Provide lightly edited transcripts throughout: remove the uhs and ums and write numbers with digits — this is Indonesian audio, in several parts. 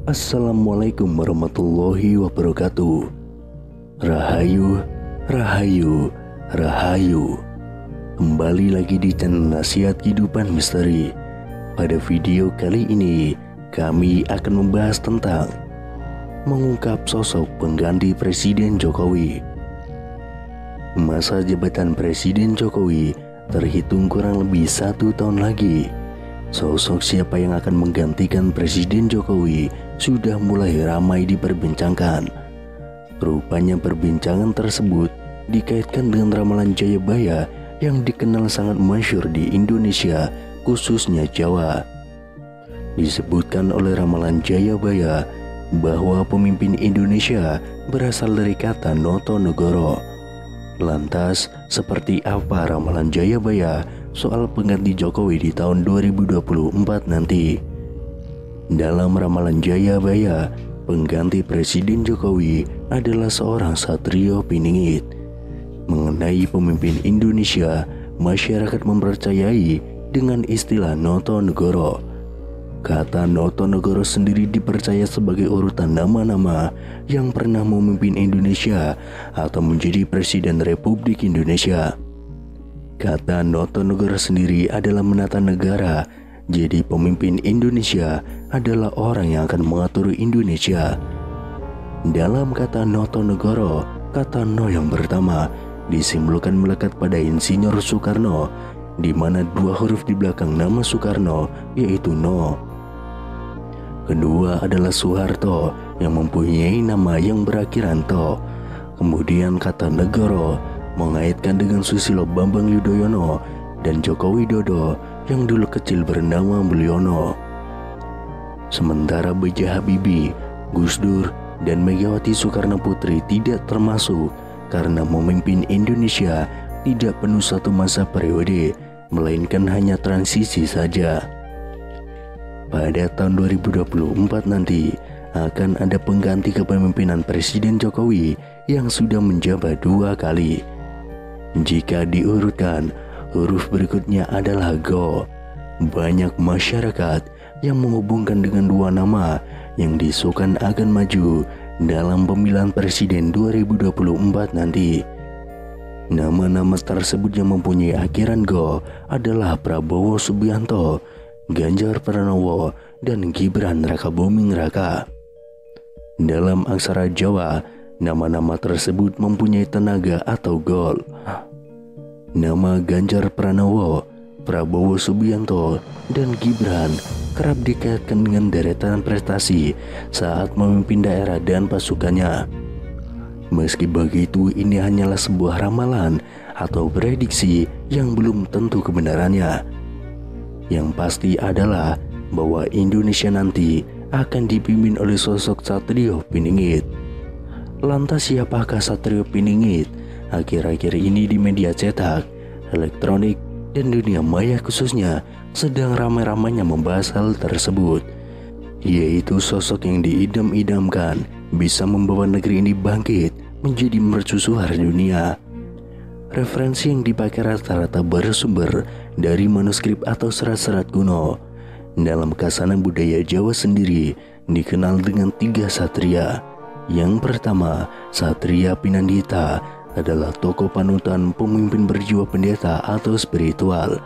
Assalamualaikum warahmatullahi wabarakatuh. Rahayu, Rahayu, Rahayu. Kembali lagi di channel Nasihat Kehidupan Misteri. Pada video kali ini kami akan membahas tentang mengungkap sosok pengganti Presiden Jokowi. Masa jabatan Presiden Jokowi terhitung kurang lebih 1 tahun lagi. Sosok siapa yang akan menggantikan Presiden Jokowi sudah mulai ramai diperbincangkan. Rupanya perbincangan tersebut dikaitkan dengan ramalan Jayabaya yang dikenal sangat masyhur di Indonesia, khususnya Jawa. Disebutkan oleh ramalan Jayabaya bahwa pemimpin Indonesia berasal dari kata Notonegoro. Lantas, seperti apa ramalan Jayabaya soal pengganti Jokowi di tahun 2024 nanti? Dalam ramalan Jayabaya, pengganti Presiden Jokowi adalah seorang Satrio Piningit. Mengenai pemimpin Indonesia, masyarakat mempercayai dengan istilah Notonegoro. Kata Notonegoro sendiri dipercaya sebagai urutan nama-nama yang pernah memimpin Indonesia atau menjadi Presiden Republik Indonesia. Kata Notonegoro sendiri adalah menata negara, jadi pemimpin Indonesia adalah orang yang akan mengatur Indonesia. Dalam kata Notonegoro, kata No yang pertama disimbolkan melekat pada Insinyur Soekarno, di mana 2 huruf di belakang nama Soekarno yaitu No. Kedua adalah Soeharto yang mempunyai nama yang berakhiran To. Kemudian kata Negoro mengaitkan dengan Susilo Bambang Yudhoyono dan Joko Widodo yang dulu kecil bernama Mulyono. Sementara B.J. Habibie, Gus Dur, dan Megawati Soekarno Putri tidak termasuk karena memimpin Indonesia tidak penuh 1 masa periode, melainkan hanya transisi saja. Pada tahun 2024 nanti akan ada pengganti kepemimpinan Presiden Jokowi yang sudah menjabat 2 kali. Jika diurutkan, huruf berikutnya adalah Go. Banyak masyarakat yang menghubungkan dengan 2 nama yang disukan akan maju dalam pemilihan Presiden 2024 nanti. Nama-nama tersebut yang mempunyai akhiran Go adalah Prabowo Subianto, Ganjar Pranowo, dan Gibran Rakabuming Raka. Dalam aksara Jawa, nama-nama tersebut mempunyai tenaga atau gol. Nama Ganjar Pranowo, Prabowo Subianto, dan Gibran kerap dikaitkan dengan deretan prestasi saat memimpin daerah dan pasukannya. Meski begitu, ini hanyalah sebuah ramalan atau prediksi yang belum tentu kebenarannya. Yang pasti adalah bahwa Indonesia nanti akan dipimpin oleh sosok Satrio Piningit. Lantas siapakah Satrio Piningit? Akhir-akhir ini di media cetak, elektronik, dan dunia maya khususnya sedang ramai-ramainya membahas hal tersebut, yaitu sosok yang diidam-idamkan bisa membawa negeri ini bangkit menjadi mercusuar dunia. Referensi yang dipakai rata-rata bersumber dari manuskrip atau serat-serat kuno. Dalam kasanan budaya Jawa sendiri dikenal dengan 3 satria. Yang pertama, Satria Pinandita adalah tokoh panutan pemimpin berjiwa pendeta atau spiritual.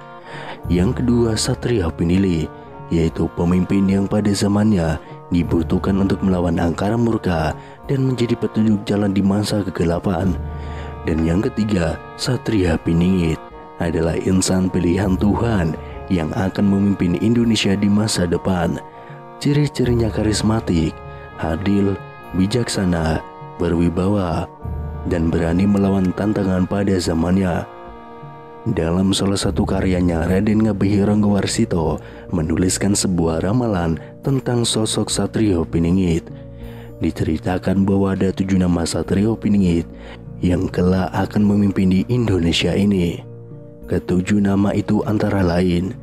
Yang kedua, Satria Pinili, yaitu pemimpin yang pada zamannya dibutuhkan untuk melawan angkara murka dan menjadi petunjuk jalan di masa kegelapan. Dan yang ketiga, Satria Piningit adalah insan pilihan Tuhan yang akan memimpin Indonesia di masa depan. Ciri-cirinya karismatik, adil, bijaksana, berwibawa, dan berani melawan tantangan pada zamannya. Dalam salah satu karyanya, Raden Ngabei Ranggawarsita menuliskan sebuah ramalan tentang sosok Satrio Piningit. Diceritakan bahwa ada 7 nama Satrio Piningit yang kelak akan memimpin di Indonesia ini. Ke-7 nama itu antara lain: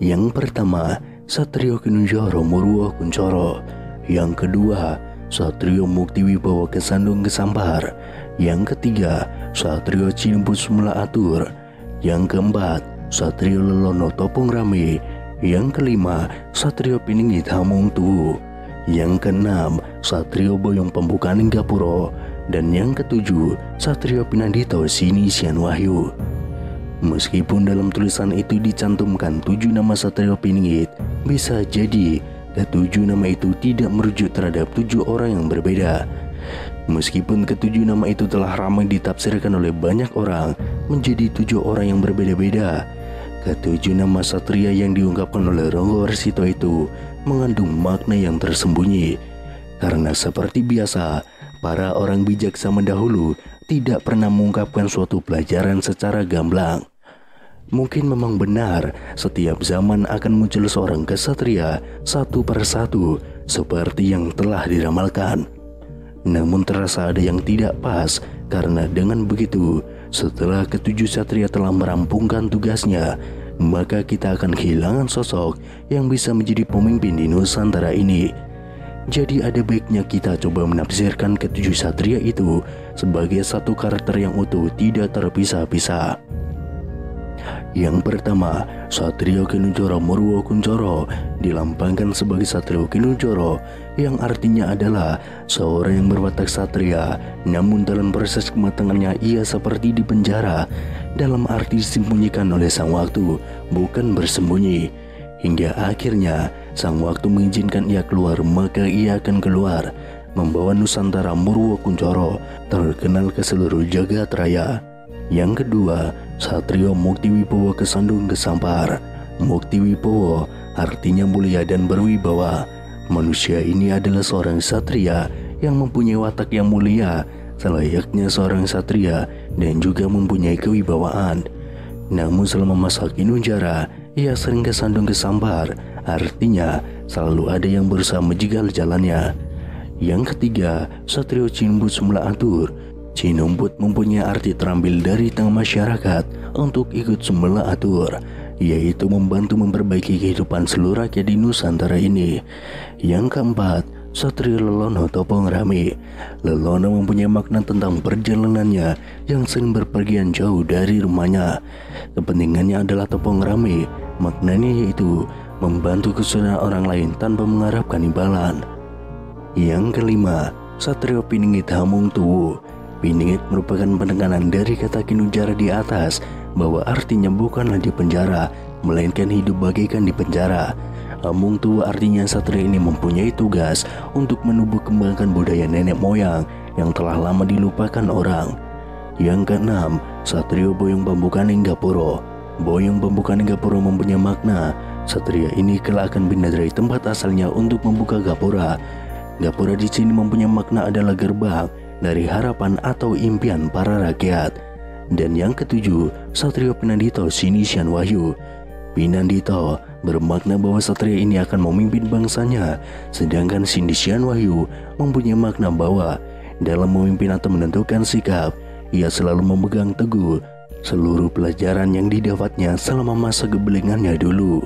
yang pertama, Satrio Kinunjoro Murwo Kuncoro; yang kedua, Satrio Muktiwibawa Kesandung Kesampar; yang ketiga, Satrio Cinembus Mula Atur; yang keempat, Satrio Lelono Topong Rame; yang kelima, Satrio Piningit Hamung Tuwu; Yang keenam, Satrio Boyong Pembukaan Gapuro. Dan yang ketujuh, Satrio Pinandito Sinisian Wahyu. Meskipun dalam tulisan itu dicantumkan 7 nama Satrio Piningit, bisa jadi ketujuh nama itu tidak merujuk terhadap 7 orang yang berbeda. Meskipun ketujuh nama itu telah ramai ditafsirkan oleh banyak orang menjadi 7 orang yang berbeda-beda, ketujuh nama satria yang diungkapkan oleh Ronggo Warsito itu mengandung makna yang tersembunyi. Karena seperti biasa, para orang bijak zaman dahulu tidak pernah mengungkapkan suatu pelajaran secara gamblang. Mungkin memang benar setiap zaman akan muncul seorang kesatria satu persatu seperti yang telah diramalkan. Namun terasa ada yang tidak pas, karena dengan begitu setelah ketujuh satria telah merampungkan tugasnya, maka kita akan kehilangan sosok yang bisa menjadi pemimpin di Nusantara ini. Jadi ada baiknya kita coba menafsirkan ketujuh satria itu sebagai satu karakter yang utuh, tidak terpisah-pisah. Yang pertama, Satrio Kinunjoro Murwo Kuncoro dilambangkan sebagai Satrio Kinunjoro, yang artinya adalah seorang yang berwatak satria, namun dalam proses kematangannya ia seperti dipenjara, dalam arti disembunyikan oleh sang waktu, bukan bersembunyi. Hingga akhirnya sang waktu mengizinkan ia keluar, maka ia akan keluar, membawa Nusantara Murwo Kuncoro terkenal ke seluruh jagat raya. Yang kedua, Satrio Mukti Wibowo Kesandung Kesampar. Mukti Wibowo artinya mulia dan berwibawa. Manusia ini adalah seorang satria yang mempunyai watak yang mulia, selayaknya seorang satria, dan juga mempunyai kewibawaan. Namun selama masa Kinunjara, ia sering kesandung kesampar, artinya selalu ada yang berusaha menjegal jalannya. Yang ketiga, Satrio Cinumbut Sumla Atur. Cinumbut mempunyai arti terambil dari tengah masyarakat untuk ikut Sumla Atur, yaitu membantu memperbaiki kehidupan seluruh rakyat di Nusantara ini. Yang keempat, Satrio Lelono Topong Rame. Lelono mempunyai makna tentang perjalanannya yang sering berpergian jauh dari rumahnya. Kepentingannya adalah Topong Rame, maknanya yaitu membantu kesulitan orang lain tanpa mengharapkan imbalan. Yang kelima, Satrio Piningit Hamung Tuwu. Piningit merupakan penekanan dari kata Kinunjara di atas, bahwa artinya bukanlah di penjara, melainkan hidup bagaikan di penjara. Hamung Tuwu artinya satria ini mempunyai tugas untuk menumbuh kembangkan budaya nenek moyang yang telah lama dilupakan orang. Yang keenam, Satrio Boyong Pembukaan Gapuro. Boyong Pembukaan Gapuro mempunyai makna satria ini kelak akan pindah dari tempat asalnya untuk membuka gapura. Gapura di sini mempunyai makna adalah gerbang dari harapan atau impian para rakyat. Dan yang ketujuh, Satrio Pinandito Sinisian Wahyu. Pinandito bermakna bahwa satria ini akan memimpin bangsanya, sedangkan Sinisian Wahyu mempunyai makna bahwa dalam memimpin atau menentukan sikap, ia selalu memegang teguh seluruh pelajaran yang didapatnya selama masa kebelingannya dulu.